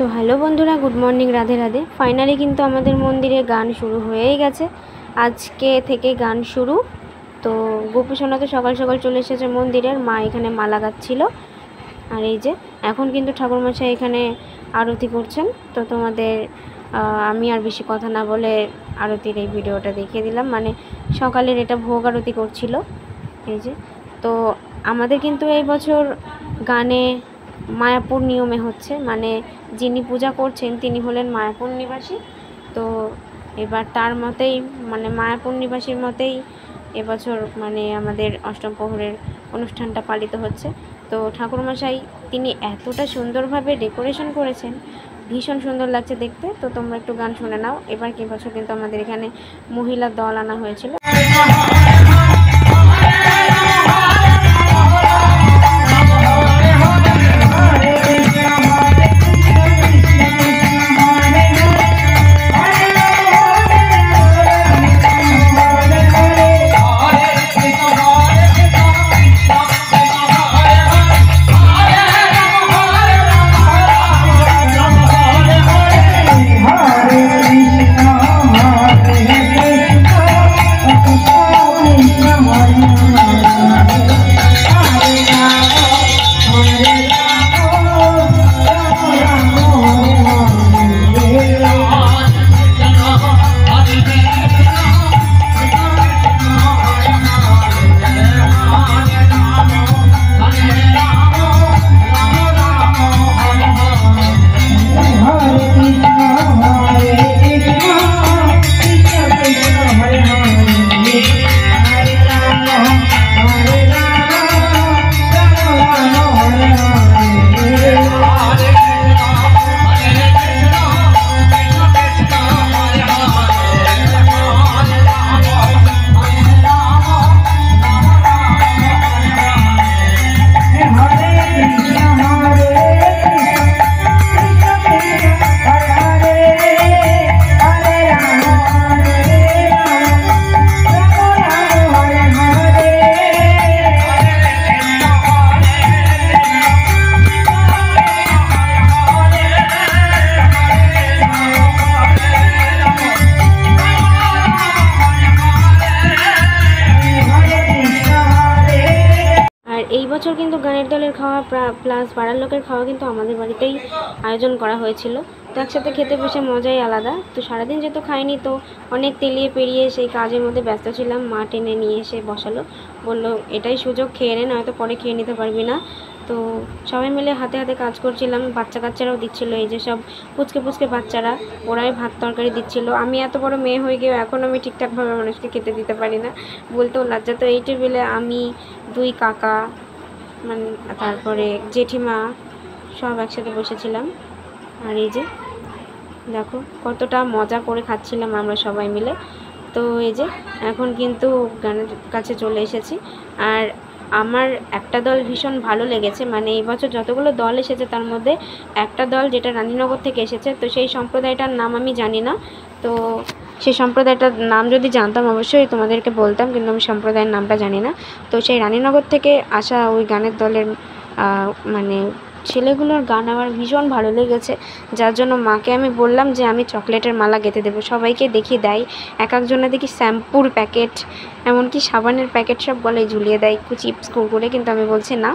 So hello बंधुरा good morning Radhe Radhe. Finally किन्तु आमादेर मंदिरे गान शुरू हो गेछे। आज के थेके गान शुरू। तो गोपू सोना तो सकाल सकाल चले एसेछे मंदिरे, मा एखाने माला गाচ্ছিল। और এই যে এখন কিন্তু ঠাকুরমশাই এখানে আরতি করছেন। তো তোমাদের আমি আর বেশি কথা না বলে আরতির এই ভিডিওটা দেখিয়ে দিলাম। মানে সকালের এটা ভোগ আরতি করছিল এই যে। তো আমাদের কিন্তু এই বছর গানে মায়াপুর নিয়মে হচ্ছে, মানে যিনি পূজা করছেন তিনি হলেন মায়াপুর নিবাসী। তো এবার তার মতেই মানে মায়াপুর নিবাসীর মতেই এবছর মানে আমাদের অষ্টম প্রহরের অনুষ্ঠানটা পালিত হচ্ছে। তো ঠাকুরমশাই তিনি এতটা সুন্দরভাবে ডেকোরেশন করেছেন, ভীষণ সুন্দর লাগছে দেখতে। তো তোমরা একটু গান শুনে নাও। এবার কি বছর কিন্তু আমাদের এখানে মহিলা দল আনা হয়েছিল। এই বছর কিন্তু গানের দলের খাওয়া প্লাস পাড়ার লোকের খাওয়া কিন্তু আমাদের বাড়িতেই আয়োজন করা হয়েছিল। তো একসাথে খেতে বসে মজাই আলাদা। তো সারাদিন যেহেতু খাইনি, তো অনেক তেলিয়ে পেরিয়ে সেই কাজের মধ্যে ব্যস্ত ছিলাম। মা টেনে নিয়ে এসে বসালো, বললো এটাই সুযোগ, খেয়ে নে, নয়তো পরে খেয়ে নিতে পারবি না। তো সবাই মিলে হাতে হাতে কাজ করছিলাম। বাচ্চা কাচ্চারাও দিচ্ছিলো, এই যে সব পুচকে বাচ্চারা, ওরাই ভাত তরকারি দিচ্ছিলো। আমি এত বড় মেয়ে হয়ে গিয়েও এখন আমি ঠিকঠাকভাবে মানুষকে খেতে দিতে পারি না, বলতেও লজ্জা। তো এই টেবিলে আমি, দুই কাকা, মানে তারপরে জেঠিমা সব একসাথে বসেছিলাম। আর এই যে দেখো কতটা মজা করে খাচ্ছিলাম আমরা সবাই মিলে। তো এই যে এখন কিন্তু গানের কাছে চলে এসেছি। আর আমার একটা দল ভীষণ ভালো লেগেছে, মানে এই বছর যতগুলো দল এসেছে তার মধ্যে একটা দল যেটা রানীনগর থেকে এসেছে। তো সেই সম্প্রদায়টার নাম আমি জানি না, তো সেই সম্প্রদায়টার নাম যদি জানতাম অবশ্যই তোমাদেরকে বলতাম, কিন্তু আমি সম্প্রদায়ের নামটা জানি না। তো সেই রানীনগর থেকে আসা ওই গানের দলের মানে ছেলেগুলোর গান আমার ভীষণ ভালো লেগেছে, যার জন্য মাকে আমি বললাম যে আমি চকলেটের মালা গেঁথে দেবো। সবাইকে দেখিয়ে দেয়, এক একজনে দেখি শ্যাম্পুর প্যাকেট, এমনকি সাবানের প্যাকেট সব গলায় ঝুলিয়ে দেয়, চিপস কুরকুরে, কিন্তু আমি বলছি না,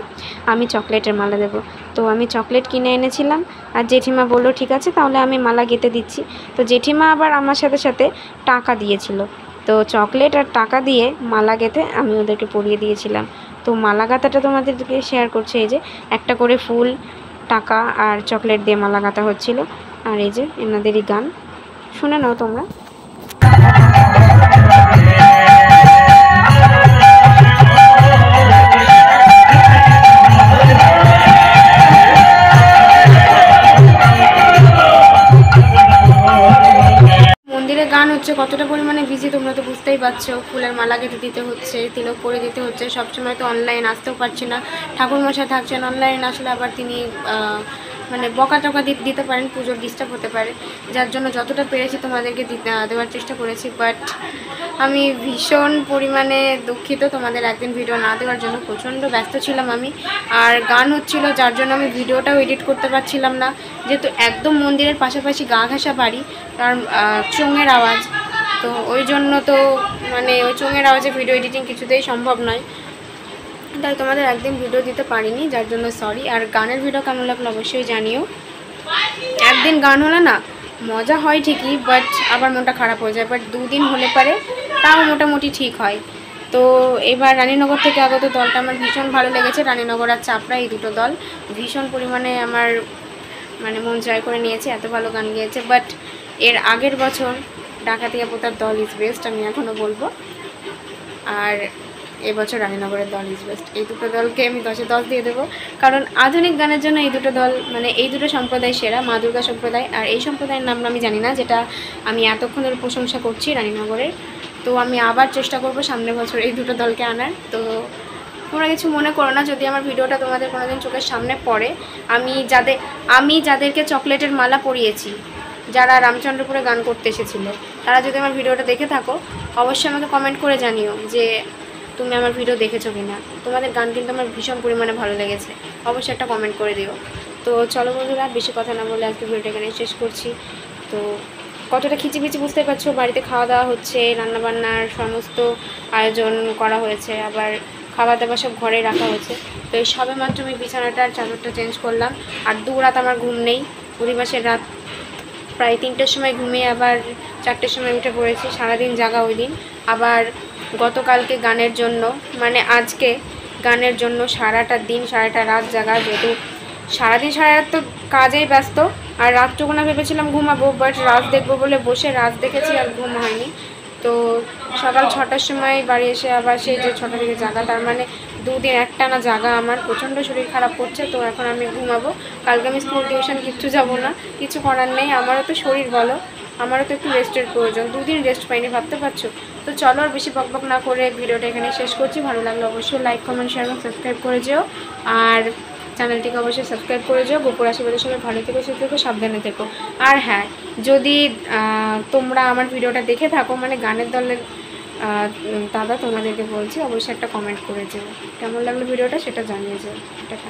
আমি চকলেটের মালা দেবো। তো আমি চকলেট কিনে এনেছিলাম, আর জেঠিমা বললো ঠিক আছে তাহলে আমি মালা গেঁথে দিচ্ছি। তো জেঠিমা আবার আমার সাথে সাথে টাকা দিয়েছিল। তো চকলেট আর টাকা দিয়ে মালা গেঁথে আমি ওদেরকে পরিয়ে দিয়েছিলাম। তো মালা গাঁথাটা তোমাদেরকে শেয়ার করছে। এই যে একটা করে ফুল, টাকা আর চকলেট দিয়ে মালা গাঁথা হচ্ছিল। আর এই যে এনাদেরই গান শুনে নাও তোমরা। গান হচ্ছে কতটা পরিমাণে বিজি তোমরা তো বুঝতেই পারছো। ফুলের মালা গেঁথে দিতে হচ্ছে, তিলক করে দিতে হচ্ছে। সবসময় তো অনলাইন আসতেও পারছি না, ঠাকুরমশাই থাকছেন, অনলাইন আসলে আবার তিনি মানে বকা টকা দিতে পারেন, পুজোর ডিস্টার্ব হতে পারে, যার জন্য যতটা পেরেছি তোমাদেরকে দেওয়ার চেষ্টা করেছি। বাট আমি ভীষণ পরিমাণে দুঃখিত তোমাদের একদিন ভিডিও না দেওয়ার জন্য। প্রচণ্ড ব্যস্ত ছিলাম আমি, আর গান হচ্ছিলো যার জন্য আমি ভিডিওটাও এডিট করতে পারছিলাম না, যেহেতু একদম মন্দিরের পাশাপাশি গা ঘাসা বাড়ি, তার চোঙের আওয়াজ, তো ওই জন্য তো মানে ওই চোঙের আওয়াজে ভিডিও এডিটিং কিছুতেই সম্ভব নয়, তাই তোমাদের একদিন ভিডিও দিতে পারিনি, যার জন্য সরি। আর গানের ভিডিও কেমন লাগলো অবশ্যই জানিও। একদিন গান হলে না মজা হয় ঠিকই, বাট আবার মনটা খারাপ হয়ে যায়, বাট 2 দিন হলে পারে তাও মোটামুটি ঠিক হয়। তো এবার রানীনগর থেকে আগত দলটা আমার ভীষণ ভালো লেগেছে। রানীনগর আর চাপড়া, এই দুটো দল ভীষণ পরিমাণে আমার মানে মন জয় করে নিয়েছে, এত ভালো গান গিয়েছে। বাট এর আগের বছর ডাকাতিয়া পোতার দল ইজ বেস্ট, আমি এখনও বলবো। আর এবছর রানীনগরের দল ইজ বেস্ট। এই দুটো দলকে আমি 10-এ 10 দিয়ে দেবো, কারণ আধুনিক গানের জন্য এই দুটো দল মানে এই দুটো সম্প্রদায় সেরা, মা দুর্গা সম্প্রদায় আর এই সম্প্রদায়ের নাম আমি জানি না, যেটা আমি এতক্ষণের প্রশংসা করছি রানীনগরের। তো আমি আবার চেষ্টা করব সামনের বছর এই দুটো দলকে আনার। তো তোমরা কিছু মনে করো না যদি আমার ভিডিওটা তোমাদের কোনোদিন চোখের সামনে পড়ে। আমি যাদেরকে চকলেটের মালা পরিয়েছি, যারা রামচন্দ্রপুরে গান করতে এসেছিলো, তারা যদি আমার ভিডিওটা দেখে থাকো অবশ্যই আমাকে কমেন্ট করে জানিও যে তুমি আমার ভিডিও দেখেছো কিনা। তোমাদের গান কিন্তু আমার ভীষণ পরিমাণে ভালো লেগেছে, অবশ্যই একটা কমেন্ট করে দিও। তো চলো বন্ধুরা, বেশি কথা না বলে আজকে ভিডিওটা এখানে শেষ করছি। তো কতটা খিচিমিচি বুঝতে পারছো, বাড়িতে খাওয়া দাওয়া হচ্ছে, রান্নাবান্নার সমস্ত আয়োজন করা হয়েছে, আবার খাবার দাবার সব ঘরে রাখা হয়েছে। তো এই সবে মাত্র আমি বিছানাটার চাদরটা চেঞ্জ করলাম, আর 2 রাত আমার ঘুম নেই। পরিবাসের রাত প্রায় 3টের সময় ঘুমিয়ে আবার 4টের সময় উঠে পড়েছি, সারাদিন জাগা ওই দিন। আবার গতকালকে গানের জন্য মানে আজকে গানের জন্য সারাটা দিন সারাটা রাত জাগা, যেহেতু সারাদিন সারা রাত তো কাজেই ব্যস্ত, আর রাতটুকু না ভেবেছিলাম ঘুমাবো, বাট রাত দেখবো বলে বসে রাত দেখেছি আর ঘুম হয়নি। তো সকাল 6টার সময় বাড়ি এসে আবার সেই যে 6টা থেকে জাগা, তার মানে 2 দিন একটানা জাগা, আমার প্রচণ্ড শরীর খারাপ করছে। তো এখন আমি ঘুমাবো, কালকে আমি স্কুল টিউশন কিচ্ছু যাবো না, কিছু করার নেই, আমারও তো শরীর বলো, আমারও তো একটু রেস্টের প্রয়োজন, 2 দিন রেস্ট পাইনি, ভাবতে পারছো। তো চলো আর বেশি বকবক না করে ভিডিওটা এখানে শেষ করছি। ভালো লাগলে অবশ্যই লাইক কমেন্ট শেয়ার এবং সাবস্ক্রাইব করে যেও, আর চ্যানেলটিকে অবশ্যই সাবস্ক্রাইব করে যেও। গোপুর আশীর্বাদের সবাই ভালো থেকো, সুস্থ থেকো, সাবধানে থেকো। আর হ্যাঁ, যদি তোমরা আমার ভিডিওটা দেখে থাকো মানে গানের দলের দাদা, তোমাদেরকে বলছি অবশ্যই একটা কমেন্ট করে যেও, কেমন লাগলো ভিডিওটা সেটা জানিয়ে যেও। টাটা।